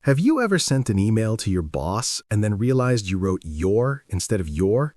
Have you ever sent an email to your boss and then realized you wrote your instead of your?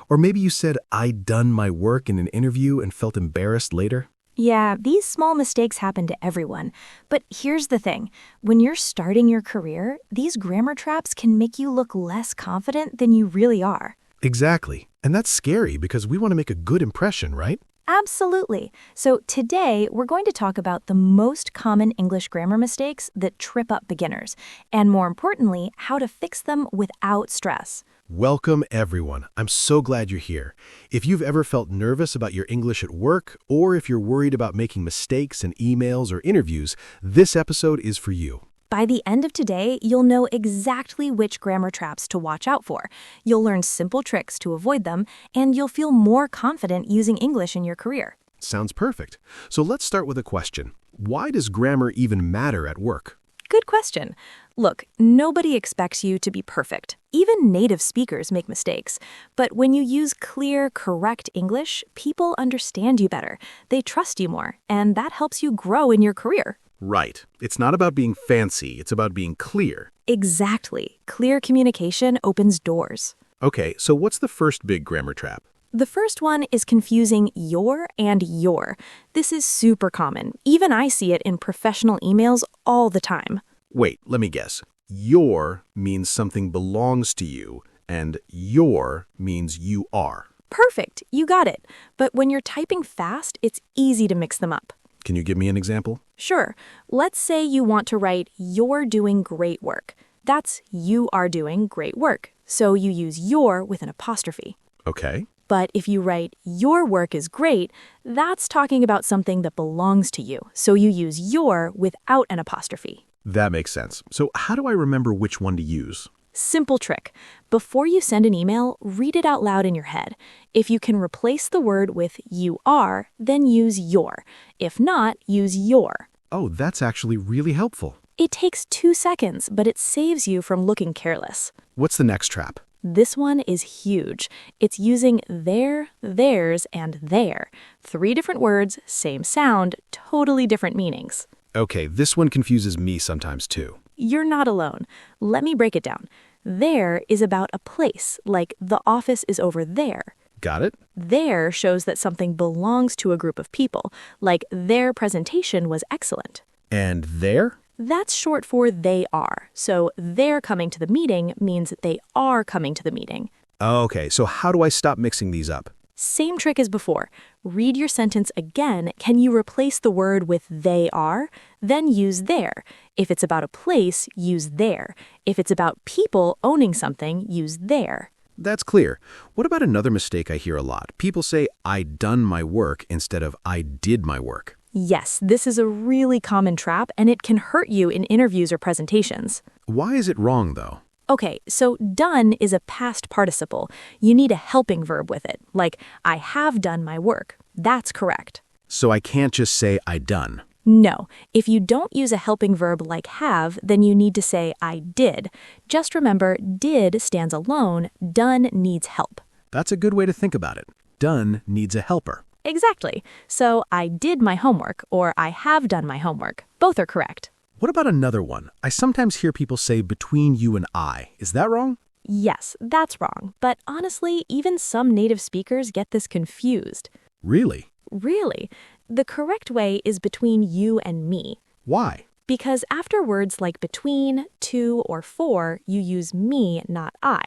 Or maybe you said, "I done my work" in an interview and felt embarrassed later? Yeah, these small mistakes happen to everyone. But here's the thing. When you're starting your career, these grammar traps can make you look less confident than you really are. Exactly. And that's scary because we want to make a good impression, right? Absolutely. So today, we're going to talk about the most common English grammar mistakes that trip up beginners, and more importantly, how to fix them without stress. Welcome, everyone. I'm so glad you're here. If you've ever felt nervous about your English at work, or if you're worried about making mistakes in emails or interviews, this episode is for you. By the end of today, you'll know exactly which grammar traps to watch out for. You'll learn simple tricks to avoid them, and you'll feel more confident using English in your career. Sounds perfect. So let's start with a question. Why does grammar even matter at work? Good question. Look, nobody expects you to be perfect. Even native speakers make mistakes. But when you use clear, correct English, people understand you better. They trust you more, and that helps you grow in your career. Right. It's not about being fancy, it's about being clear. Exactly. Clear communication opens doors. Okay, so what's the first big grammar trap? The first one is confusing your and your. This is super common. Even I see it in professional emails all the time. Wait, let me guess. Your means something belongs to you, and your means you are. Perfect, you got it. But when you're typing fast, it's easy to mix them up. Can you give me an example? Sure, let's say you want to write, "You're doing great work." That's "you are doing great work." So you use your with an apostrophe. Okay. But if you write, "Your work is great," that's talking about something that belongs to you. So you use your without an apostrophe. That makes sense. So how do I remember which one to use? Simple trick. Before you send an email, read it out loud in your head. If you can replace the word with "you are," then use your. If not, use your. Oh, that's actually really helpful. It takes 2 seconds, but it saves you from looking careless. What's the next trap? This one is huge. It's using their, theirs, and their. 3 different words, same sound, totally different meanings. Okay, this one confuses me sometimes too. You're not alone. Let me break it down. There is about a place, like the office is over there. Got it? There shows that something belongs to a group of people, like their presentation was excellent. And there? That's short for they are. So they're coming to the meeting means they are coming to the meeting. Okay, so how do I stop mixing these up? Same trick as before. Read your sentence again. Can you replace the word with they are? Then use their. If it's about a place, use their. If it's about people owning something, use their. That's clear. What about another mistake I hear a lot? People say, "I done my work" instead of "I did my work." Yes, this is a really common trap, and it can hurt you in interviews or presentations. Why is it wrong, though? Okay, so done is a past participle. You need a helping verb with it, like I have done my work. That's correct. So I can't just say "I done." No, if you don't use a helping verb like have, then you need to say I did. Just remember, did stands alone, done needs help. That's a good way to think about it. Done needs a helper. Exactly. So I did my homework or I have done my homework. Both are correct. What about another one? I sometimes hear people say "between you and I." Is that wrong? Yes, that's wrong. But honestly, even some native speakers get this confused. Really? Really? The correct way is between you and me. Why? Because after words like between, to, or for, you use me, not I.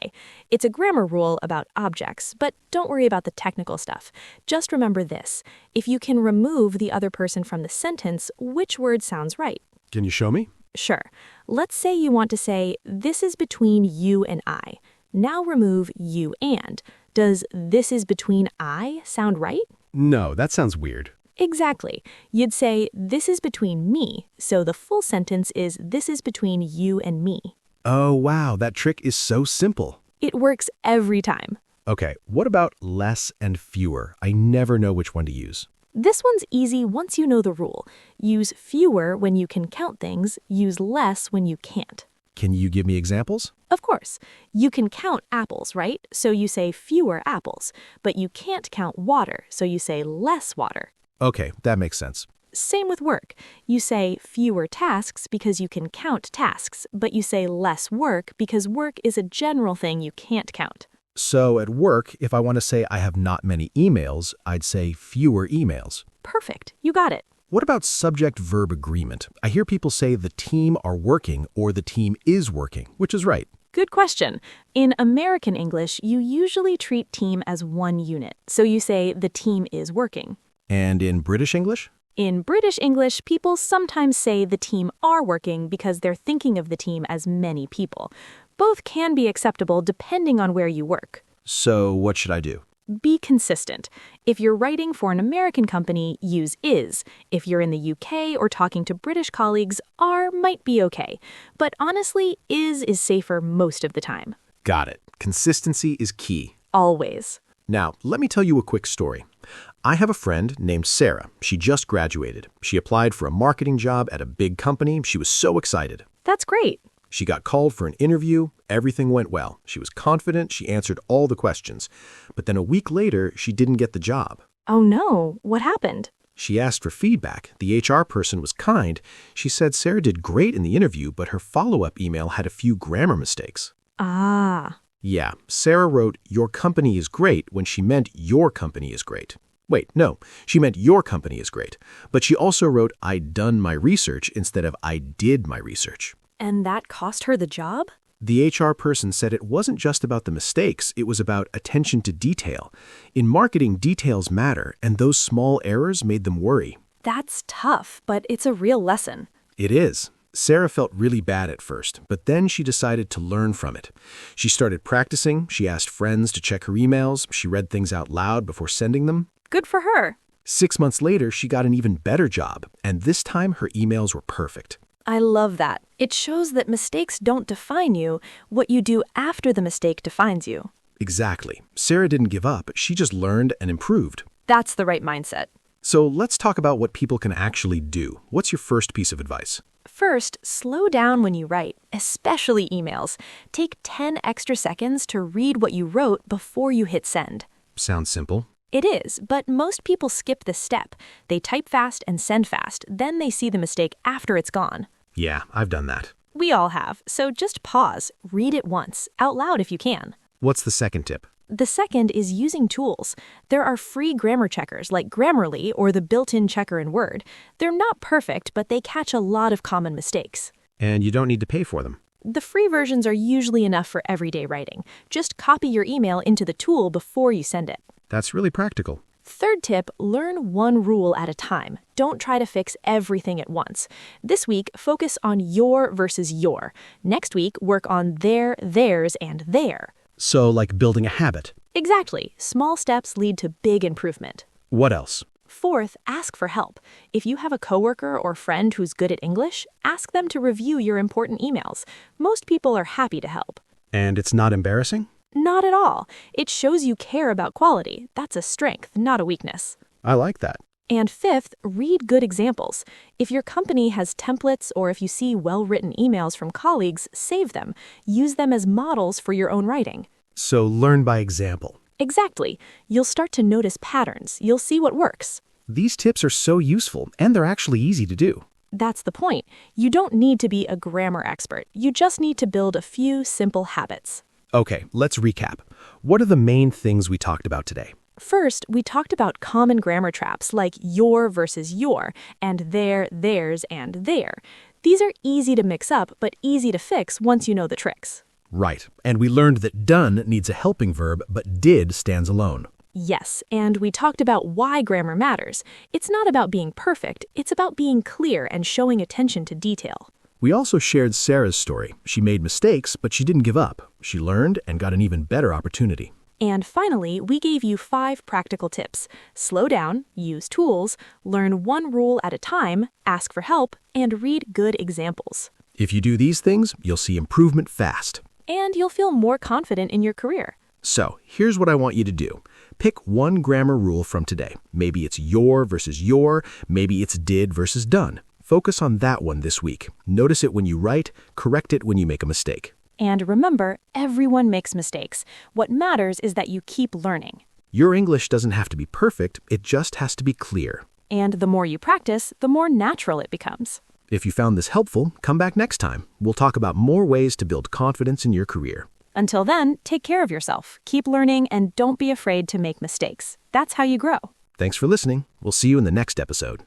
It's a grammar rule about objects, but don't worry about the technical stuff. Just remember this. If you can remove the other person from the sentence, which word sounds right? Can you show me? Sure. Let's say you want to say, "This is between you and I." Now remove you and. Does "this is between I" sound right? No, that sounds weird. Exactly. You'd say, "This is between me," so the full sentence is, "This is between you and me." Oh, wow, that trick is so simple. It works every time. Okay, what about less and fewer? I never know which one to use. This one's easy once you know the rule. Use fewer when you can count things, use less when you can't. Can you give me examples? Of course. You can count apples, right? So you say fewer apples. But you can't count water, so you say less water. Okay, that makes sense. Same with work. You say fewer tasks because you can count tasks, but you say less work because work is a general thing you can't count. So at work, if I want to say I have not many emails, I'd say fewer emails. Perfect. You got it. What about subject-verb agreement? I hear people say the team are working or the team is working, which is right. Good question. In American English, you usually treat team as one unit, so you say the team is working. And in British English? In British English, people sometimes say the team are working because they're thinking of the team as many people. Both can be acceptable depending on where you work. So what should I do? Be consistent. If you're writing for an American company, use is. If you're in the UK or talking to British colleagues, are might be okay. But honestly, is safer most of the time. Got it. Consistency is key. Always. Now, let me tell you a quick story. I have a friend named Sarah. She just graduated. She applied for a marketing job at a big company. She was so excited. That's great. She got called for an interview. Everything went well. She was confident. She answered all the questions. But then a week later, she didn't get the job. Oh no, what happened? She asked for feedback. The HR person was kind. She said Sarah did great in the interview, but her follow-up email had a few grammar mistakes. Ah. Yeah, Sarah wrote, "Your company is great," when she meant your company is great. Wait, no, she meant your company is great. But she also wrote, "I'd done my research," instead of "I did my research." And that cost her the job? The HR person said it wasn't just about the mistakes, it was about attention to detail. In marketing, details matter, and those small errors made them worry. That's tough, but it's a real lesson. It is. Sarah felt really bad at first, but then she decided to learn from it. She started practicing, she asked friends to check her emails, she read things out loud before sending them. Good for her. 6 months later, she got an even better job, and this time her emails were perfect. I love that. It shows that mistakes don't define you. What you do after the mistake defines you. Exactly. Sarah didn't give up, she just learned and improved. That's the right mindset. So let's talk about what people can actually do. What's your first piece of advice? First, slow down when you write, especially emails. Take 10 extra seconds to read what you wrote before you hit send. Sounds simple. It is, but most people skip this step. They type fast and send fast, then they see the mistake after it's gone. Yeah, I've done that. We all have, so just pause, read it once, out loud if you can. What's the second tip? The second is using tools. There are free grammar checkers like Grammarly or the built-in checker in Word. They're not perfect, but they catch a lot of common mistakes. And you don't need to pay for them. The free versions are usually enough for everyday writing. Just copy your email into the tool before you send it. That's really practical. Third tip, learn one rule at a time. Don't try to fix everything at once. This week, focus on your versus your. Next week, work on their, theirs, and their. So, like building a habit. Exactly. Small steps lead to big improvement. What else? Fourth, ask for help. If you have a coworker or friend who's good at English, ask them to review your important emails. Most people are happy to help. And it's not embarrassing? Not at all. It shows you care about quality. That's a strength, not a weakness. I like that. And fifth, read good examples. If your company has templates or if you see well-written emails from colleagues, save them. Use them as models for your own writing. So learn by example. Exactly. You'll start to notice patterns. You'll see what works. These tips are so useful, and they're actually easy to do. That's the point. You don't need to be a grammar expert. You just need to build a few simple habits. Okay, let's recap. What are the main things we talked about today? First, we talked about common grammar traps like your versus your, and their, theirs, and their. These are easy to mix up, but easy to fix once you know the tricks. Right, and we learned that done needs a helping verb, but did stands alone. Yes, and we talked about why grammar matters. It's not about being perfect, it's about being clear and showing attention to detail. We also shared Sarah's story. She made mistakes, but she didn't give up. She learned and got an even better opportunity. And finally, we gave you 5 practical tips. Slow down, use tools, learn one rule at a time, ask for help, and read good examples. If you do these things, you'll see improvement fast. And you'll feel more confident in your career. So, here's what I want you to do. Pick one grammar rule from today. Maybe it's your versus your, maybe it's did versus done. Focus on that one this week. Notice it when you write, correct it when you make a mistake. And remember, everyone makes mistakes. What matters is that you keep learning. Your English doesn't have to be perfect, it just has to be clear. And the more you practice, the more natural it becomes. If you found this helpful, come back next time. We'll talk about more ways to build confidence in your career. Until then, take care of yourself, keep learning, and don't be afraid to make mistakes. That's how you grow. Thanks for listening. We'll see you in the next episode.